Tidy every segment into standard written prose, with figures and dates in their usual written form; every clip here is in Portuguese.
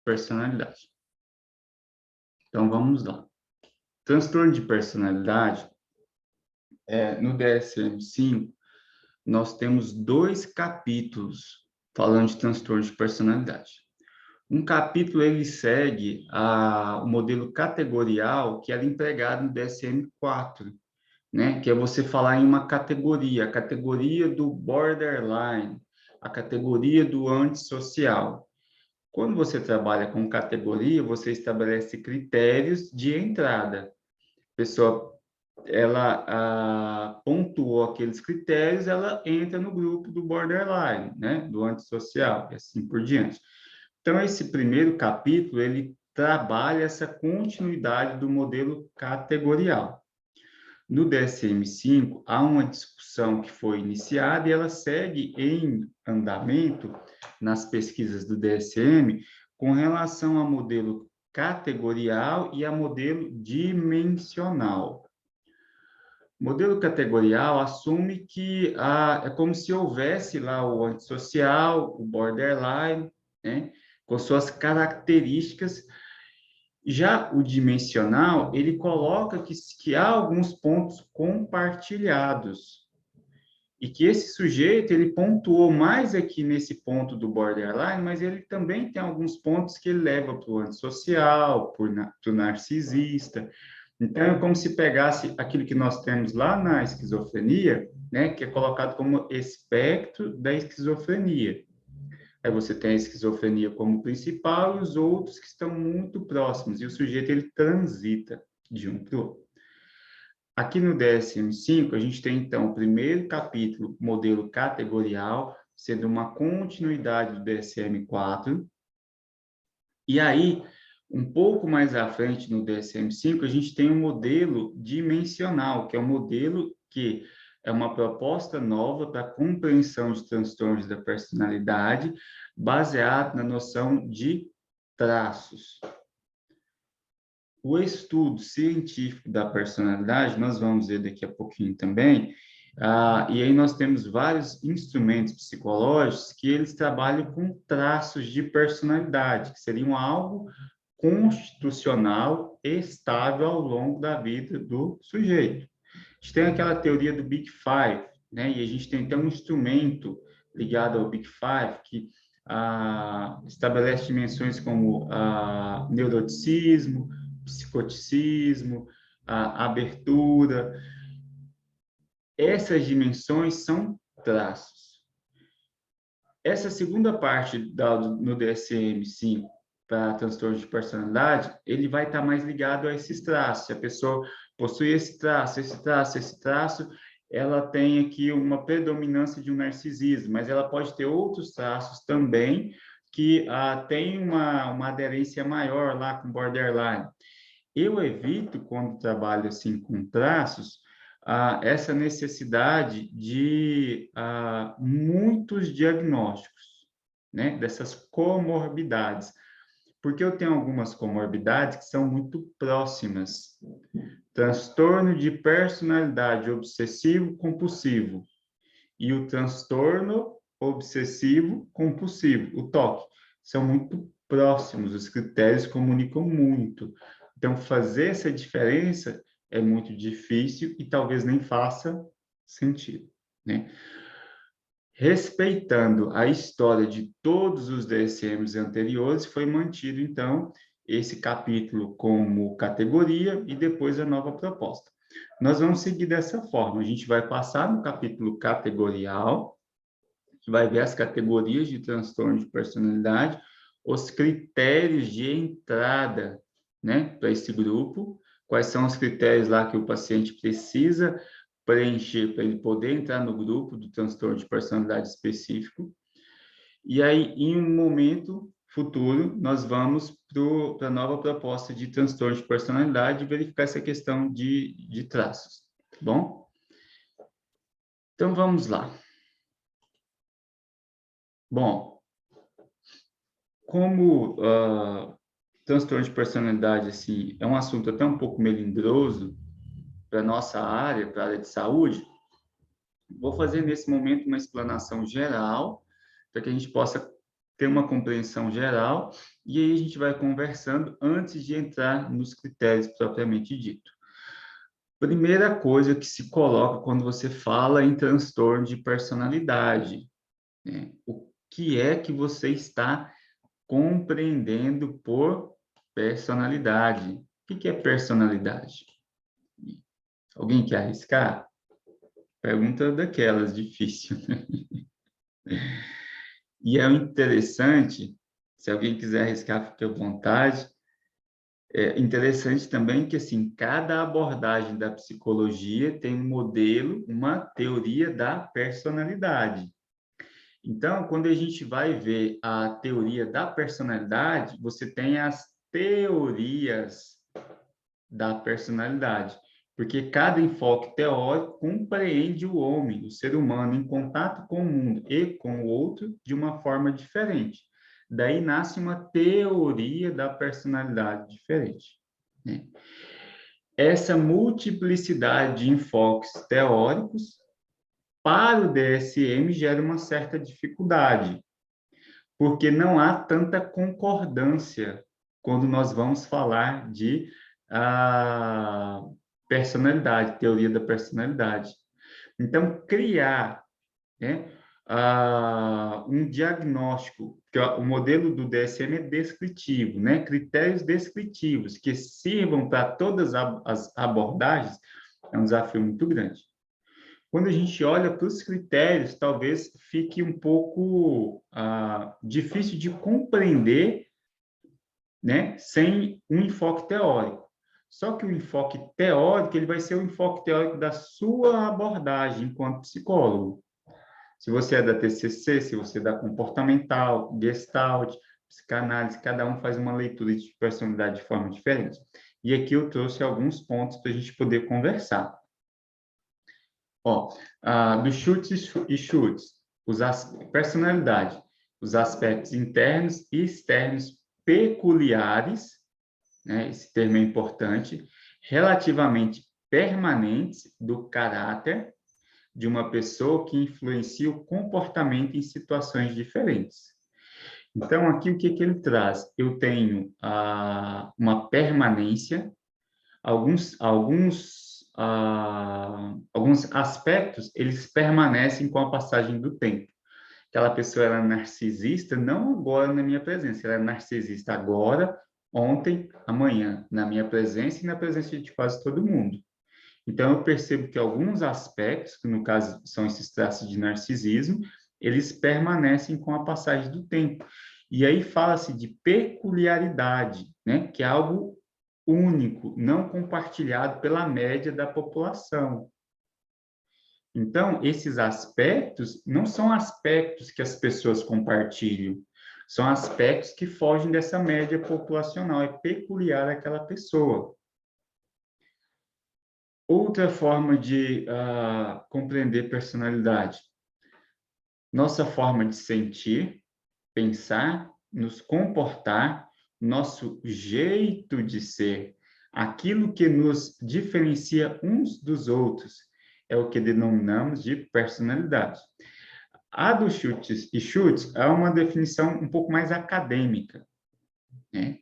personalidade. Então, vamos lá. Transtorno de personalidade, no DSM-5, nós temos 2 capítulos falando de transtorno de personalidade. Um capítulo, ele segue o modelo categorial que era empregado no DSM-4, né? Que é você falar em uma categoria, a categoria do borderline, a categoria do antissocial. Quando você trabalha com categoria, você estabelece critérios de entrada. A pessoa, ela pontuou aqueles critérios, ela entra no grupo do borderline, né? Do antissocial, e assim por diante. Então, esse primeiro capítulo, ele trabalha essa continuidade do modelo categorial. No DSM-5, há uma discussão que foi iniciada e ela segue em andamento nas pesquisas do DSM com relação ao modelo categorial e a modelo dimensional. O modelo categorial assume que é como se houvesse lá o antissocial, o borderline, né, com suas características. Já o dimensional, ele coloca que há alguns pontos compartilhados e que esse sujeito, ele pontuou mais aqui nesse ponto do borderline, mas ele também tem alguns pontos que ele leva para o antissocial, para o narcisista. Então, é como se pegasse aquilo que nós temos lá na esquizofrenia, né, que é colocado como espectro da esquizofrenia. Aí você tem a esquizofrenia como principal e os outros que estão muito próximos, e o sujeito ele transita de um para o outro. Aqui no DSM-5, a gente tem, então, o primeiro capítulo, modelo categorial, sendo uma continuidade do DSM-4. E aí, um pouco mais à frente no DSM-5, a gente tem um modelo dimensional, que é um modelo que é uma proposta nova para a compreensão de transtornos da personalidade, baseado na noção de traços. O estudo científico da personalidade, nós vamos ver daqui a pouquinho também, e aí nós temos vários instrumentos psicológicos que eles trabalham com traços de personalidade, que seriam algo constitucional estável ao longo da vida do sujeito. A gente tem aquela teoria do Big Five, né? E a gente tem um instrumento ligado ao Big Five que estabelece dimensões como neuroticismo, psicoticismo, abertura. Essas dimensões são traços. Essa segunda parte no DSM-5 para transtornos de personalidade, ele vai estar mais ligado a esses traços. Se a pessoa possui esse traço, esse traço, esse traço, ela tem aqui uma predominância de um narcisismo, mas ela pode ter outros traços também que têm uma aderência maior lá com borderline. Eu evito, quando trabalho assim com traços, essa necessidade de muitos diagnósticos, né, dessas comorbidades, porque eu tenho algumas comorbidades que são muito próximas. Transtorno de personalidade obsessivo-compulsivo e o transtorno obsessivo-compulsivo, o TOC, são muito próximos, os critérios comunicam muito. Então, fazer essa diferença é muito difícil e talvez nem faça sentido, né? Respeitando a história de todos os DSMs anteriores, foi mantido, então, esse capítulo como categoria e depois a nova proposta. Nós vamos seguir dessa forma, a gente vai passar no capítulo categorial, que vai ver as categorias de transtorno de personalidade, os critérios de entrada, né, para esse grupo, quais são os critérios lá que o paciente precisa preencher para ele poder entrar no grupo do transtorno de personalidade específico. E aí, em um momento futuro, nós vamos para a nova proposta de transtorno de personalidade e verificar essa questão de traços, tá bom? Então, vamos lá. Bom, como transtorno de personalidade assim, é um assunto até um pouco melindroso para a nossa área, para a área de saúde, vou fazer nesse momento uma explanação geral para que a gente possa ter uma compreensão geral, e aí a gente vai conversando antes de entrar nos critérios propriamente dito. Primeira coisa que se coloca quando você fala em transtorno de personalidade, né? O que é que você está compreendendo por personalidade? O que é personalidade? Alguém quer arriscar? Pergunta daquelas, difícil. E é interessante, se alguém quiser arriscar, fique à vontade. É interessante também que, assim, cada abordagem da psicologia tem um modelo, uma teoria da personalidade. Então, quando a gente vai ver a teoria da personalidade, você tem as teorias da personalidade, porque cada enfoque teórico compreende o homem, o ser humano, em contato com o mundo e com o outro de uma forma diferente. Daí nasce uma teoria da personalidade diferente, né? Essa multiplicidade de enfoques teóricos para o DSM gera uma certa dificuldade, porque não há tanta concordância quando nós vamos falar de personalidade, teoria da personalidade. Então, criar, né, um diagnóstico, que o modelo do DSM é descritivo, né, critérios descritivos que sirvam para todas as abordagens, é um desafio muito grande. Quando a gente olha para os critérios, talvez fique um pouco difícil de compreender, né, sem um enfoque teórico. Só que o enfoque teórico, ele vai ser o enfoque teórico da sua abordagem enquanto psicólogo. Se você é da TCC, se você é da comportamental, Gestalt, psicanálise, cada um faz uma leitura de personalidade de forma diferente. E aqui eu trouxe alguns pontos para a gente poder conversar. Ó, dos chutes e chutes, personalidade, os aspectos internos e externos peculiares, né, esse termo é importante, relativamente permanentes do caráter de uma pessoa que influencia o comportamento em situações diferentes. Então, aqui o que ele traz? Eu tenho uma permanência, alguns aspectos, eles permanecem com a passagem do tempo. Aquela pessoa era narcisista, não agora na minha presença, ela é narcisista agora, ontem, amanhã, na minha presença e na presença de quase todo mundo. Então, eu percebo que alguns aspectos, que no caso são esses traços de narcisismo, eles permanecem com a passagem do tempo. E aí fala-se de peculiaridade, né? Que é algo único, não compartilhado pela média da população. Então, esses aspectos não são aspectos que as pessoas compartilham, são aspectos que fogem dessa média populacional, é peculiar àquela pessoa. Outra forma de compreender personalidade, nossa forma de sentir, pensar, nos comportar, nosso jeito de ser, aquilo que nos diferencia uns dos outros, é o que denominamos de personalidade. A do Schultz e Schultz é uma definição um pouco mais acadêmica, né?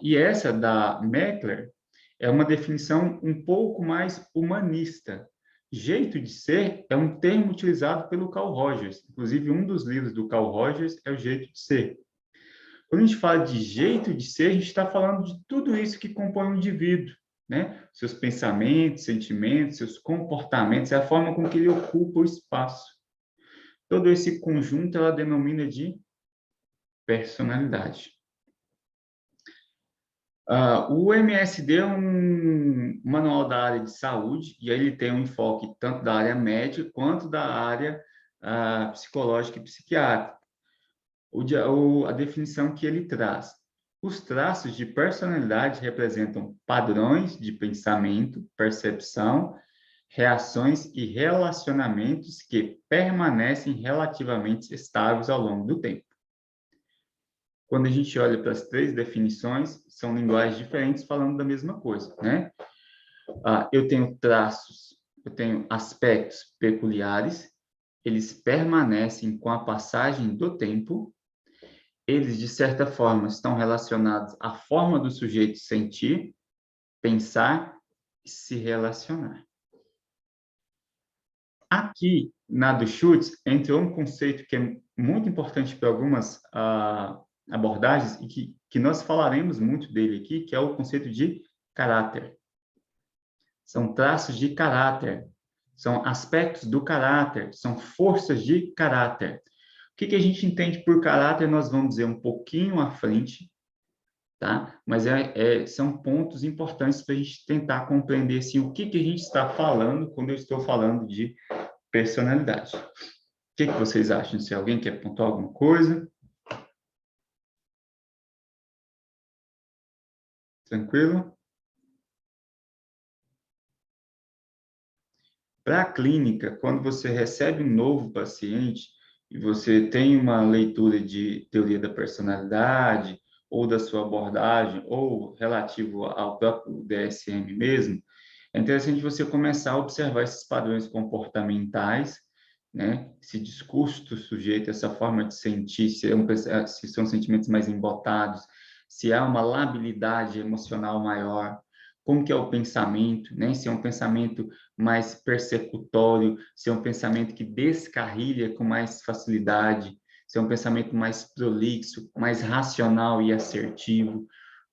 E essa da Meckler é uma definição um pouco mais humanista. Jeito de ser é um termo utilizado pelo Carl Rogers. Inclusive, um dos livros do Carl Rogers é o Jeito de Ser. Quando a gente fala de jeito de ser, a gente está falando de tudo isso que compõe o indivíduo, né? Seus pensamentos, sentimentos, seus comportamentos, é a forma com que ele ocupa o espaço. Todo esse conjunto ela denomina de personalidade. O MSD é um manual da área de saúde, e aí ele tem um enfoque tanto da área médica quanto da área psicológica e psiquiátrica. A definição que ele traz. Os traços de personalidade representam padrões de pensamento, percepção, reações e relacionamentos que permanecem relativamente estáveis ao longo do tempo. Quando a gente olha para as três definições, são linguagens diferentes falando da mesma coisa, né? Eu tenho traços, eu tenho aspectos peculiares eles permanecem com a passagem do tempo, eles, de certa forma, estão relacionados à forma do sujeito sentir, pensar e se relacionar. Aqui, na do Schutz, entrou um conceito que é muito importante para algumas abordagens e que nós falaremos muito dele aqui, que é o conceito de caráter. São traços de caráter, são aspectos do caráter, são forças de caráter. O que a gente entende por caráter, nós vamos dizer um pouquinho à frente, tá? Mas são pontos importantes para a gente tentar compreender assim, o que a gente está falando quando eu estou falando de personalidade. O que vocês acham? Se alguém quer pontuar alguma coisa? Tranquilo? Para a clínica, quando você recebe um novo paciente e você tem uma leitura de teoria da personalidade ou da sua abordagem ou relativo ao próprio DSM mesmo, é interessante você começar a observar esses padrões comportamentais, né? Esse discurso do sujeito, essa forma de sentir, se são sentimentos mais embotados, se há uma labilidade emocional maior, como que é o pensamento, né? Se é um pensamento mais persecutório, se é um pensamento que descarrilha com mais facilidade, se é um pensamento mais prolixo, mais racional e assertivo.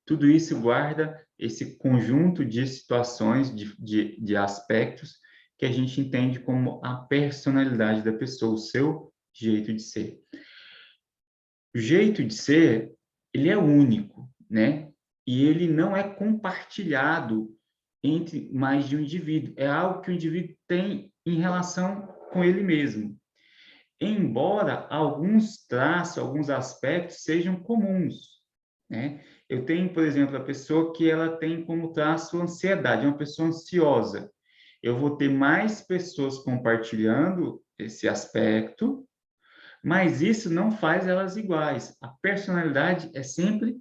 Tudo isso guarda esse conjunto de situações, de aspectos que a gente entende como a personalidade da pessoa, o seu jeito de ser. O jeito de ser, ele é único, né? E ele não é compartilhado entre mais de um indivíduo. É algo que o indivíduo tem em relação com ele mesmo. Embora alguns traços, alguns aspectos sejam comuns, né? Eu tenho, por exemplo, a pessoa que ela tem como traço ansiedade, é uma pessoa ansiosa. Eu vou ter mais pessoas compartilhando esse aspecto, mas isso não faz elas iguais. A personalidade é sempre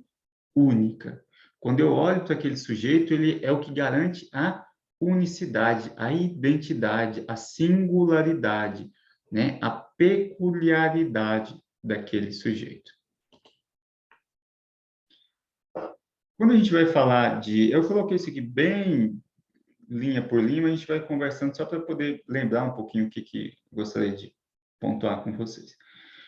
única. Quando eu olho para aquele sujeito, ele é o que garante a unicidade, a identidade, a singularidade, né? A peculiaridade daquele sujeito. Quando a gente vai falar de... Eu coloquei isso aqui bem linha por linha, mas a gente vai conversando só para poder lembrar um pouquinho o que gostaria de pontuar com vocês.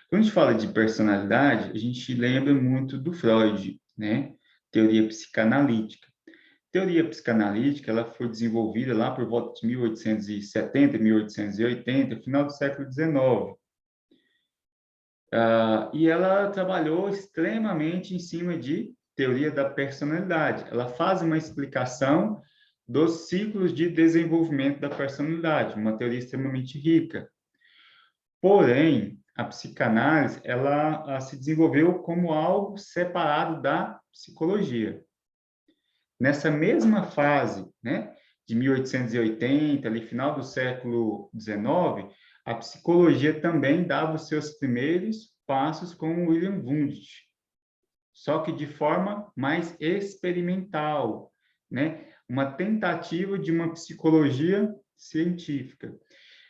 Quando a gente fala de personalidade, a gente lembra muito do Freud, né? Teoria psicanalítica. Teoria psicanalítica, ela foi desenvolvida lá por volta de 1870, 1880, final do século XIX. E ela trabalhou extremamente em cima de teoria da personalidade. Ela faz uma explicação dos ciclos de desenvolvimento da personalidade, uma teoria extremamente rica. Porém, a psicanálise, ela se desenvolveu como algo separado da psicologia. Nessa mesma fase, né, de 1880, ali final do século XIX, a psicologia também dava os seus primeiros passos com William Wundt, só que de forma mais experimental, né? Uma tentativa de uma psicologia científica.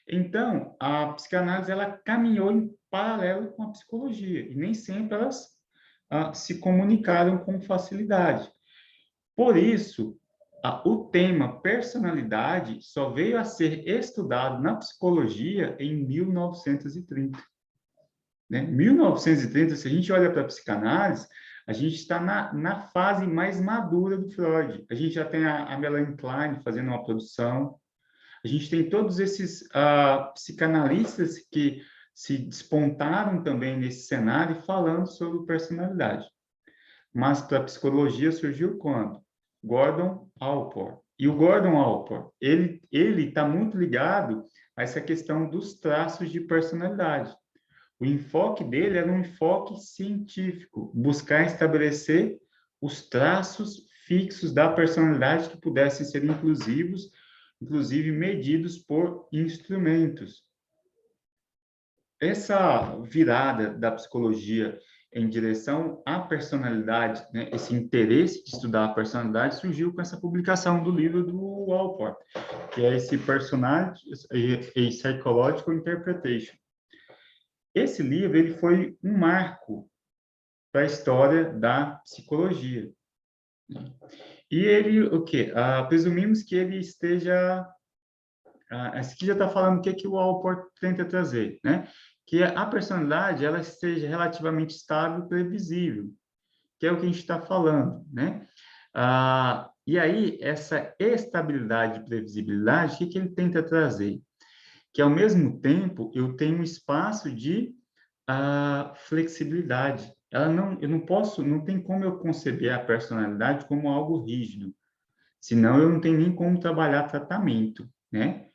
Então, a psicanálise ela caminhou em paralelo com a psicologia e nem sempre elas se comunicaram com facilidade. Por isso, o tema personalidade só veio a ser estudado na psicologia em 1930. Né? 1930, se a gente olha para a psicanálise, a gente está na fase mais madura do Freud. A gente já tem a Melanie Klein fazendo uma produção, a gente tem todos esses psicanalistas que se despontaram também nesse cenário falando sobre personalidade. Mas para a psicologia surgiu quando? Gordon Allport. E o Gordon Allport, ele está muito ligado a essa questão dos traços de personalidade. O enfoque dele era um enfoque científico, buscar estabelecer os traços fixos da personalidade que pudessem ser inclusivos, inclusive medidos por instrumentos. Essa virada da psicologia em direção à personalidade, né, esse interesse de estudar a personalidade surgiu com essa publicação do livro do Allport, que é esse Personality a Psychological Interpretation, Esse livro ele foi um marco para a história da psicologia. E ele, o quê? Presumimos que ele esteja... esse aqui já está falando o que o Allport tenta trazer, né? Que a personalidade ela seja relativamente estável e previsível, que é o que a gente está falando, né? E aí, essa estabilidade e previsibilidade, o que ele tenta trazer? Que, ao mesmo tempo, eu tenho um espaço de flexibilidade. Eu não posso, não tem como eu conceber a personalidade como algo rígido, senão eu não tenho nem como trabalhar tratamento, né?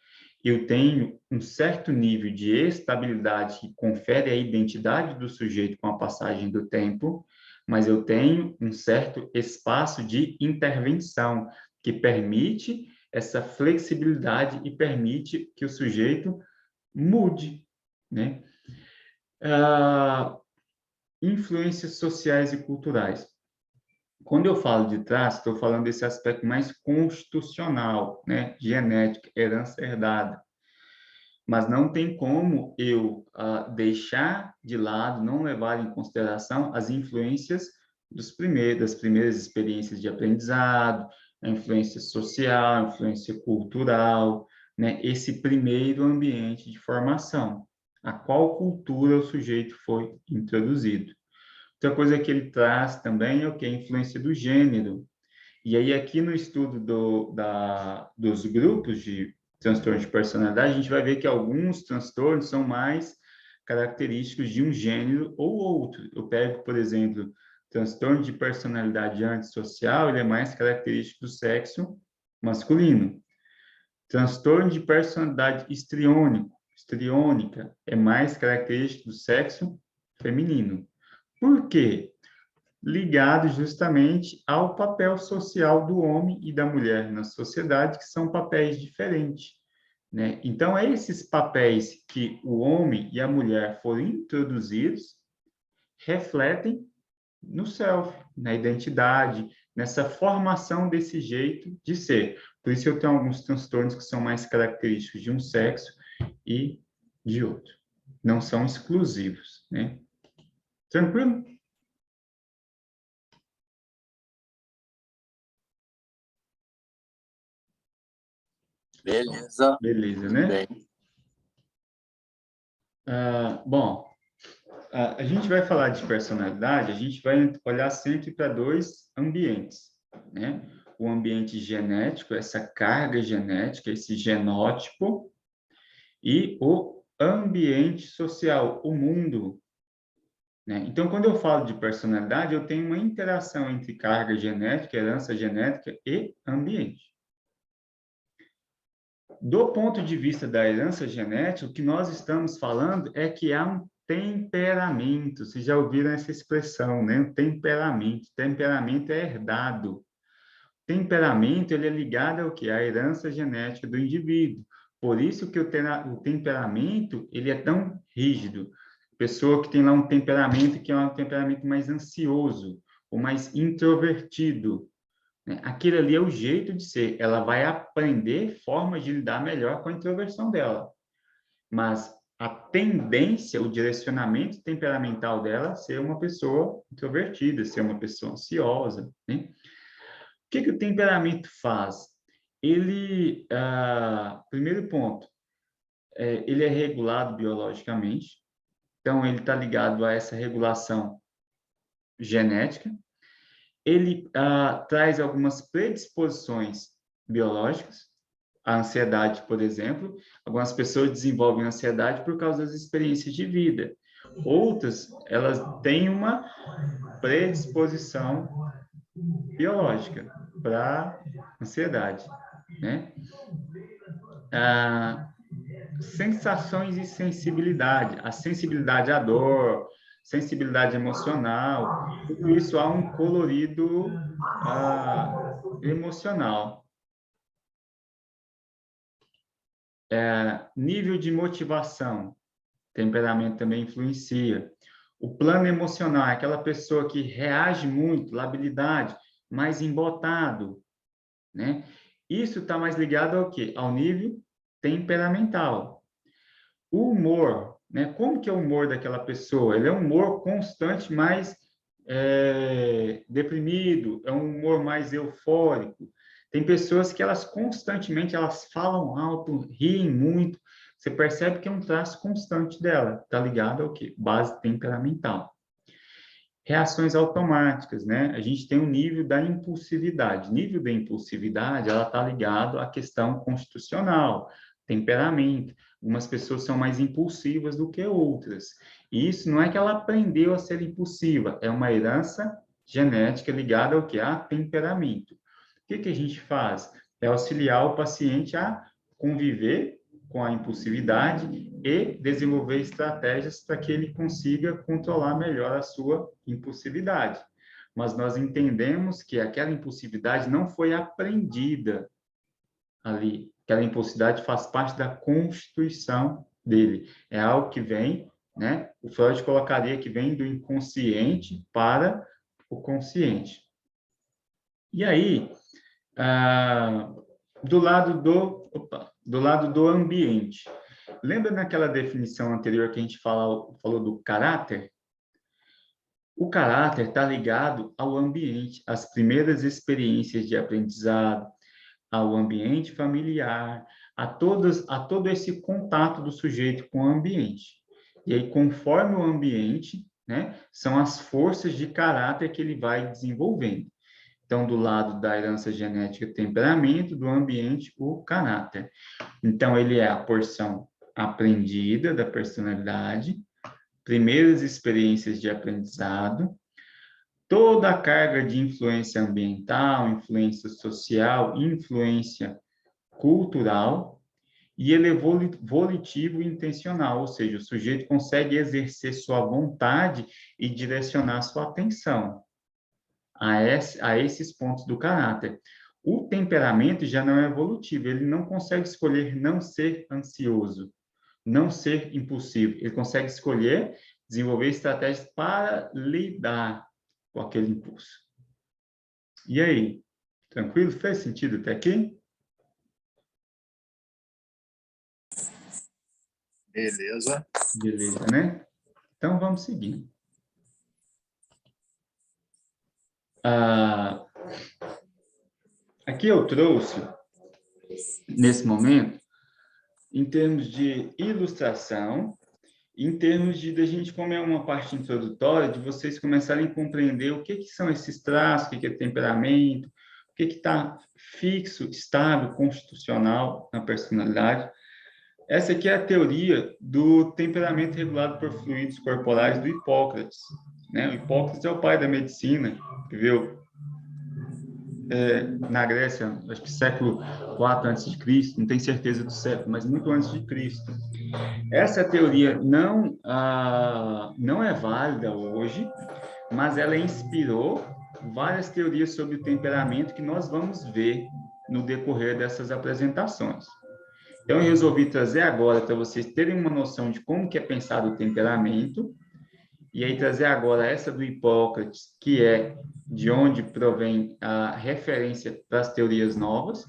Eu tenho um certo nível de estabilidade que confere a identidade do sujeito com a passagem do tempo, mas eu tenho um certo espaço de intervenção que permite essa flexibilidade e permite que o sujeito mude, né? Influências sociais e culturais. Quando eu falo de traço, estou falando desse aspecto mais constitucional, né? Genética, herança herdada. Mas não tem como eu deixar de lado, não levar em consideração as influências das primeiras experiências de aprendizado, a influência social, a influência cultural, né? Esse primeiro ambiente de formação, a qual cultura o sujeito foi introduzido. Outra coisa que ele traz também é o que? A influência do gênero. E aí, aqui no estudo dos grupos de transtorno de personalidade, a gente vai ver que alguns transtornos são mais característicos de um gênero ou outro. Eu pego, por exemplo, transtorno de personalidade antissocial, ele é mais característico do sexo masculino. Transtorno de personalidade histriônica é mais característico do sexo feminino. Por quê? Ligado justamente ao papel social do homem e da mulher na sociedade, que são papéis diferentes, né? Então, esses papéis que o homem e a mulher foram introduzidos refletem no self, na identidade, nessa formação desse jeito de ser. Por isso eu tenho alguns transtornos que são mais característicos de um sexo e de outro. Não são exclusivos, né? Tranquilo? Beleza, Beleza, tudo né? bem. Bom, a gente vai falar de personalidade, a gente vai olhar sempre para dois ambientes, né? O ambiente genético, essa carga genética, esse genótipo, e o ambiente social, o mundo, né? Então, quando eu falo de personalidade, eu tenho uma interação entre carga genética, herança genética e ambiente. Do ponto de vista da herança genética, o que nós estamos falando é que há um temperamento. Vocês já ouviram essa expressão, né? O temperamento. Temperamento é herdado. Temperamento, ele é ligado ao quê? À herança genética do indivíduo. Por isso que o temperamento, ele é tão rígido. Pessoa que tem lá um temperamento que é um temperamento mais ansioso, ou mais introvertido, né? Aquilo ali é o jeito de ser. Ela vai aprender formas de lidar melhor com a introversão dela. Mas a tendência, o direcionamento temperamental dela é ser uma pessoa introvertida, ser uma pessoa ansiosa, né? O que o temperamento faz? Ele, primeiro ponto, ele é regulado biologicamente, então ele está ligado a essa regulação genética. Ele traz algumas predisposições biológicas, a ansiedade, por exemplo. Algumas pessoas desenvolvem ansiedade por causa das experiências de vida. Outras, elas têm uma predisposição biológica para ansiedade, né? Sensações e sensibilidade, a sensibilidade à dor, sensibilidade emocional, tudo isso há um colorido emocional. Nível de motivação, temperamento também influencia. O plano emocional é aquela pessoa que reage muito, labilidade, mais embotado, né? Isso está mais ligado ao quê? Ao nível temperamental. O humor, né? Como que é o humor daquela pessoa? Ele é um humor constante, mas deprimido, é um humor mais eufórico. Tem pessoas que elas constantemente elas falam alto, riem muito. Você percebe que é um traço constante dela, tá ligado ao quê? Base temperamental. Reações automáticas, né? A gente tem o nível da impulsividade. Nível da impulsividade, ela está ligado à questão constitucional, temperamento. Algumas pessoas são mais impulsivas do que outras. E isso não é que ela aprendeu a ser impulsiva, é uma herança genética ligada ao que? A temperamento. O que que a gente faz? É auxiliar o paciente a conviver com a impulsividade e desenvolver estratégias para que ele consiga controlar melhor a sua impulsividade. Mas nós entendemos que aquela impulsividade não foi aprendida ali. Aquela impulsividade faz parte da constituição dele. É algo que vem, né? O Freud colocaria que vem do inconsciente para o consciente. E aí, ah, do lado do ambiente. Lembra naquela definição anterior que a gente falou do caráter? O caráter está ligado ao ambiente, às primeiras experiências de aprendizado, ao ambiente familiar, a todo esse contato do sujeito com o ambiente. E aí, conforme o ambiente, né, são as forças de caráter que ele vai desenvolvendo. Então, do lado da herança genética, temperamento, do ambiente, o caráter. Então, ele é a porção aprendida da personalidade, primeiras experiências de aprendizado, toda a carga de influência ambiental, influência social, influência cultural, e ele é volitivo e intencional, ou seja, o sujeito consegue exercer sua vontade e direcionar sua atenção a esses pontos do caráter. O temperamento já não é evolutivo, ele não consegue escolher não ser ansioso, não ser impulsivo, ele consegue escolher desenvolver estratégias para lidar com aquele impulso. E aí, tranquilo? Fez sentido até aqui? Beleza. Beleza, né? Então, vamos seguir. Aqui eu trouxe, nesse momento, em termos de ilustração, em termos de a gente, como é uma parte introdutória, de vocês começarem a compreender o que são esses traços, o que é temperamento, o que está fixo, estável, constitucional na personalidade. Essa aqui é a teoria do temperamento regulado por fluidos corporais do Hipócrates, né? O Hipócrates é o pai da medicina, que veio na Grécia, acho que século IV a.C., não tenho certeza do século, mas muito antes de Cristo. Essa teoria não é válida hoje, mas ela inspirou várias teorias sobre o temperamento que nós vamos ver no decorrer dessas apresentações. Então, eu resolvi trazer agora para vocês terem uma noção de como que é pensado o temperamento, e aí trazer agora essa do Hipócrates, que é de onde provém a referência para as teorias novas,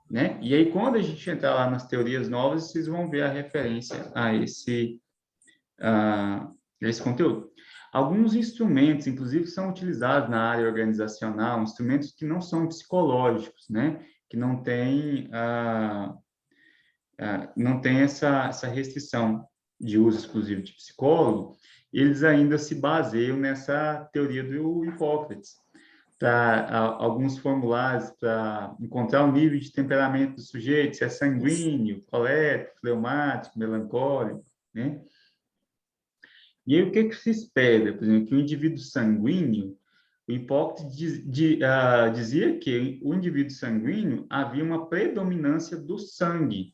né? E aí, quando a gente entrar lá nas teorias novas, vocês vão ver a referência a esse conteúdo. Alguns instrumentos, inclusive, são utilizados na área organizacional, instrumentos que não são psicológicos, né? Que não têm não tem essa restrição de uso exclusivo de psicólogo, eles ainda se baseiam nessa teoria do Hipócrates. Para alguns formulários para encontrar o nível de temperamento do sujeito, se é sanguíneo, colérico, fleumático, melancólico, né? E aí, o que se espera? Por exemplo, que o indivíduo sanguíneo, o Hipócrates dizia que o indivíduo sanguíneo havia uma predominância do sangue,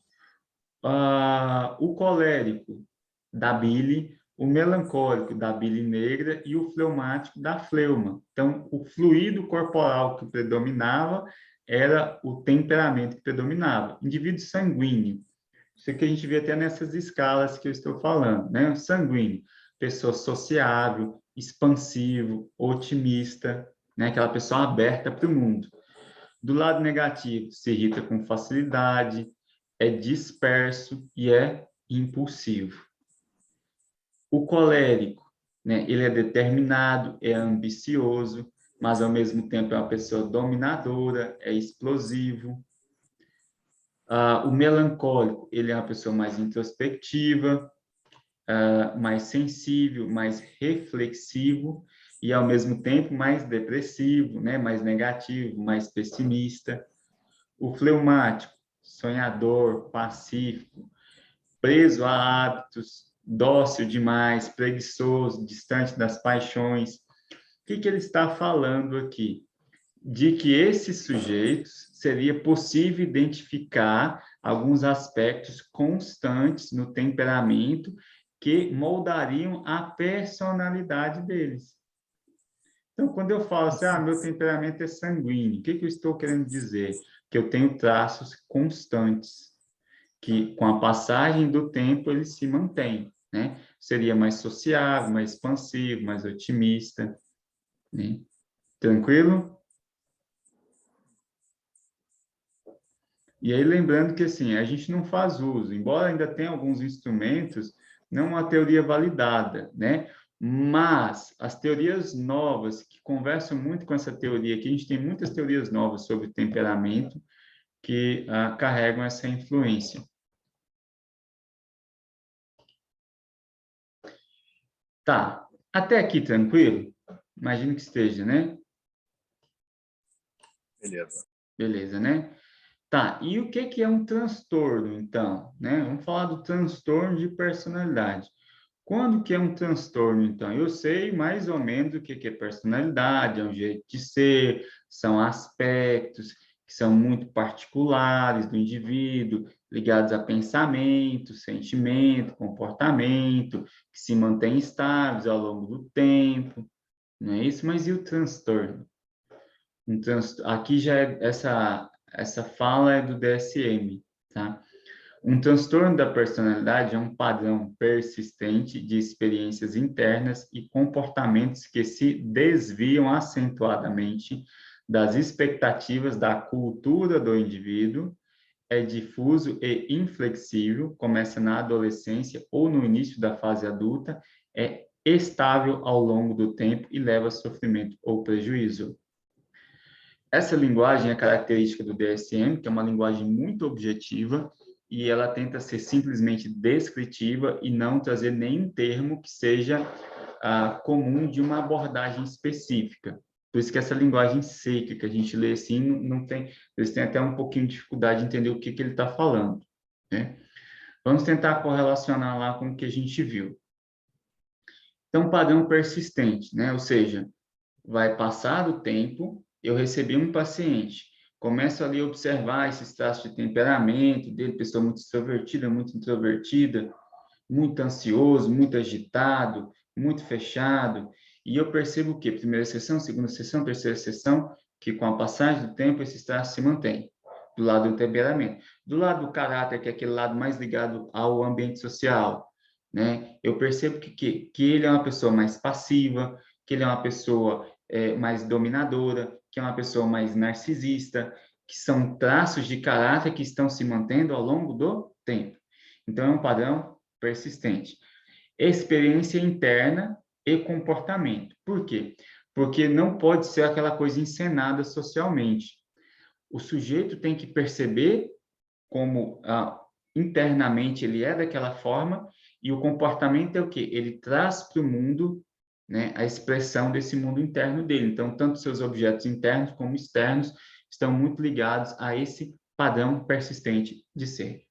o colérico da bile, o melancólico da bile negra e o fleumático da fleuma. Então, o fluido corporal que predominava era o temperamento que predominava. Indivíduo sanguíneo, isso que a gente vê até nessas escalas que eu estou falando, né? Sanguíneo, pessoa sociável, expansivo, otimista, né? Aquela pessoa aberta para o mundo. Do lado negativo, se irrita com facilidade, é disperso e é impulsivo. O colérico, né? Ele é determinado, é ambicioso, mas ao mesmo tempo é uma pessoa dominadora, é explosivo. O melancólico, ele é uma pessoa mais introspectiva, mais sensível, mais reflexivo e, ao mesmo tempo, mais depressivo, né? Mais negativo, mais pessimista. O fleumático, sonhador, pacífico, preso a hábitos, dócil demais, preguiçoso, distante das paixões. O que ele está falando aqui? De que esses sujeitos seria possível identificar alguns aspectos constantes no temperamento que moldariam a personalidade deles. Então, quando eu falo assim, meu temperamento é sanguíneo, o que eu estou querendo dizer? Que eu tenho traços constantes, que com a passagem do tempo eles se mantêm, né? Seria mais sociável, mais expansivo, mais otimista, né? Tranquilo? E aí, lembrando que, assim, a gente não faz uso, embora ainda tenha alguns instrumentos, não uma teoria validada, né? Mas as teorias novas, que conversam muito com essa teoria, que a gente tem muitas teorias novas sobre temperamento, que carregam essa influência. Tá, até aqui tranquilo? Imagino que esteja, né? Beleza. Beleza, né? Tá, e o que que é um transtorno, então, né? Vamos falar do transtorno de personalidade. Quando que é um transtorno, então? Eu sei mais ou menos o que que é personalidade, é um jeito de ser, são aspectos que são muito particulares do indivíduo, ligados a pensamento, sentimento, comportamento, que se mantêm estáveis ao longo do tempo, não é isso? Mas e o transtorno? Aqui já é essa fala é do DSM, tá? Um transtorno da personalidade é um padrão persistente de experiências internas e comportamentos que se desviam acentuadamente das expectativas da cultura do indivíduo, é difuso e inflexível, começa na adolescência ou no início da fase adulta, é estável ao longo do tempo e leva a sofrimento ou prejuízo. Essa linguagem é característica do DSM, que é uma linguagem muito objetiva, e ela tenta ser simplesmente descritiva e não trazer nenhum termo que seja comum de uma abordagem específica. Por isso que essa linguagem seca que a gente lê assim, não tem, eles têm até um pouquinho de dificuldade de entender o que ele está falando, né? Vamos tentar correlacionar lá com o que a gente viu. Então, padrão persistente, né? Ou seja, vai passar o tempo, eu recebi um paciente, começo ali a observar esses traços de temperamento dele, pessoa muito extrovertida, muito introvertida, muito ansioso, muito agitado, muito fechado, e eu percebo que primeira sessão, segunda sessão, terceira sessão, que com a passagem do tempo esses traços se mantêm, do lado do temperamento. Do lado do caráter, que é aquele lado mais ligado ao ambiente social, né? Eu percebo que ele é uma pessoa mais passiva, que ele é uma pessoa mais dominadora, que é uma pessoa mais narcisista, que são traços de caráter que estão se mantendo ao longo do tempo. Então, é um padrão persistente. Experiência interna e comportamento. Por quê? Porque não pode ser aquela coisa encenada socialmente. O sujeito tem que perceber como internamente ele é daquela forma e o comportamento é o quê? Ele traz para o mundo, né, a expressão desse mundo interno dele. Então, tanto seus objetos internos como externos estão muito ligados a esse padrão persistente de ser.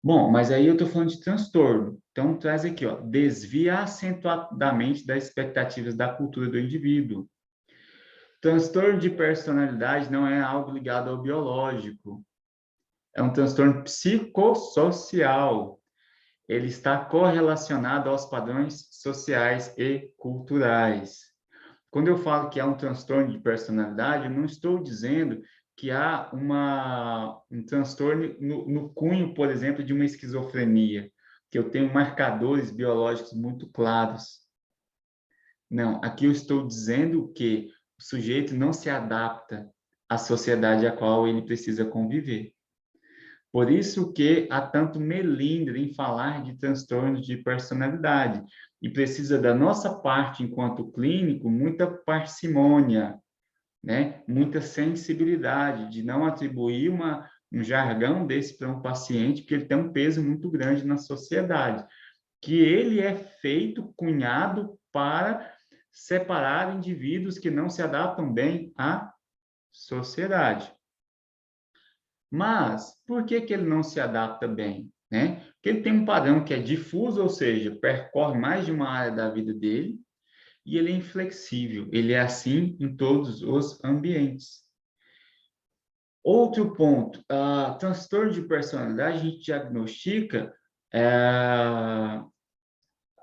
Bom, mas aí eu estou falando de transtorno. Então, traz aqui, ó, desvia acentuadamente das expectativas da cultura do indivíduo. Transtorno de personalidade não é algo ligado ao biológico. É um transtorno psicossocial. Ele está correlacionado aos padrões sociais e culturais. Quando eu falo que há um transtorno de personalidade, eu não estou dizendo que há um transtorno no cunho, por exemplo, de uma esquizofrenia, que eu tenho marcadores biológicos muito claros. Não, aqui eu estou dizendo que o sujeito não se adapta à sociedade a qual ele precisa conviver. Por isso que há tanto melindre em falar de transtornos de personalidade. E precisa da nossa parte, enquanto clínico, muita parcimônia, né? Muita sensibilidade de não atribuir um jargão desse para um paciente, porque ele tem um peso muito grande na sociedade, que ele é feito, cunhado para separar indivíduos que não se adaptam bem à sociedade. Mas por que que ele não se adapta bem, né? Porque ele tem um padrão que é difuso, ou seja, percorre mais de uma área da vida dele, e ele é inflexível, ele é assim em todos os ambientes. Outro ponto, transtorno de personalidade a gente diagnostica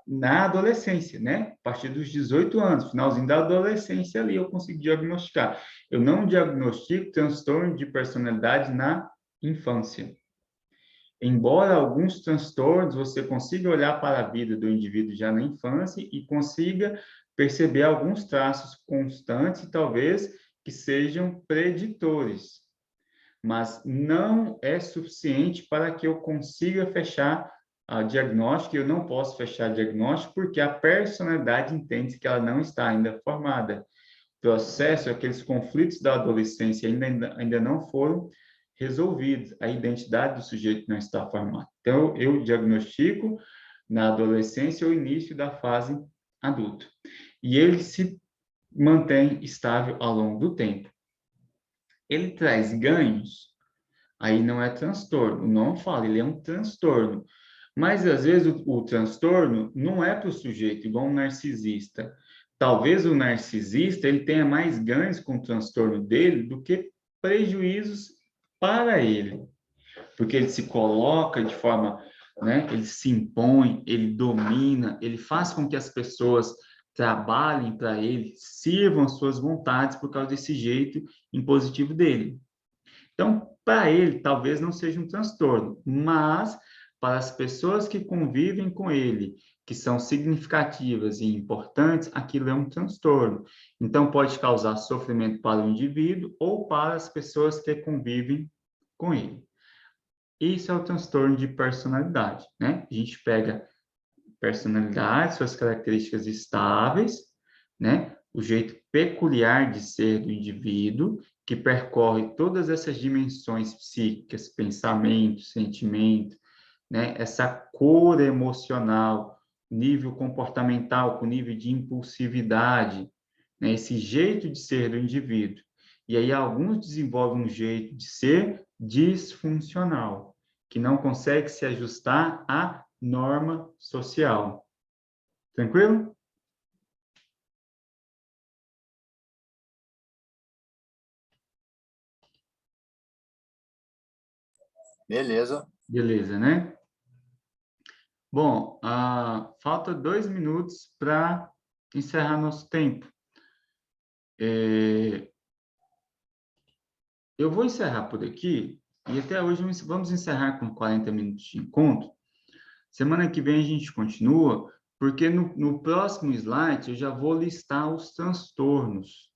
na adolescência, né? A partir dos 18 anos, finalzinho da adolescência ali eu consigo diagnosticar. Eu não diagnostico transtorno de personalidade na infância. Embora alguns transtornos você consiga olhar para a vida do indivíduo já na infância e consiga perceber alguns traços constantes, talvez, que sejam preditores, mas não é suficiente para que eu consiga fechar a diagnóstico. Eu não posso fechar diagnóstico porque a personalidade entende que ela não está ainda formada. O processo, aqueles conflitos da adolescência ainda não foram resolvidos. A identidade do sujeito não está formada. Então, eu diagnostico na adolescência o início da fase adulta. E ele se mantém estável ao longo do tempo. Ele traz ganhos, aí não é transtorno. O nome fala, ele é um transtorno. Mas, às vezes, o transtorno não é para o sujeito, igual um narcisista. Talvez o narcisista ele tenha mais ganhos com o transtorno dele do que prejuízos para ele. Porque ele se coloca de forma, né? Ele se impõe, ele domina, ele faz com que as pessoas trabalhem para ele, sirvam as suas vontades por causa desse jeito impositivo dele. Então, para ele, talvez não seja um transtorno, mas para as pessoas que convivem com ele, que são significativas e importantes, aquilo é um transtorno. Então, pode causar sofrimento para o indivíduo ou para as pessoas que convivem com ele. Isso é o transtorno de personalidade, né? A gente pega personalidade, suas características estáveis, né? O jeito peculiar de ser do indivíduo, que percorre todas essas dimensões psíquicas, pensamento, sentimento, né? Essa cor emocional, nível comportamental, com nível de impulsividade, né? Esse jeito de ser do indivíduo. E aí alguns desenvolvem um jeito de ser disfuncional, que não consegue se ajustar à norma social. Tranquilo? Beleza. Beleza, né? Bom, falta 2 minutos para encerrar nosso tempo. Eu vou encerrar por aqui, e até hoje vamos encerrar com 40 minutos de encontro. Semana que vem a gente continua, porque no próximo slide eu já vou listar os transtornos.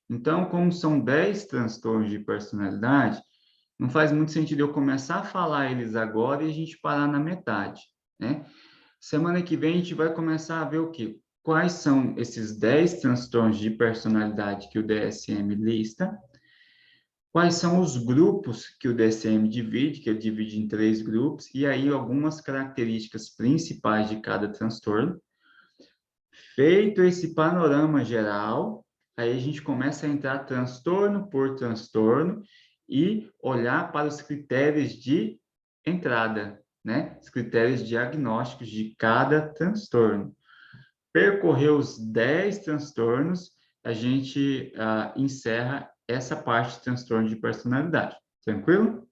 Então, como são 10 transtornos de personalidade, não faz muito sentido eu começar a falar eles agora e a gente parar na metade, né? Semana que vem a gente vai começar a ver o quê? Quais são esses 10 transtornos de personalidade que o DSM lista? Quais são os grupos que o DSM divide, que ele divide em 3 grupos, e aí algumas características principais de cada transtorno. Feito esse panorama geral, aí a gente começa a entrar transtorno por transtorno e olhar para os critérios de entrada, né? Os critérios diagnósticos de cada transtorno. Percorrer os 10 transtornos, a gente encerra essa parte de transtorno de personalidade. Tranquilo?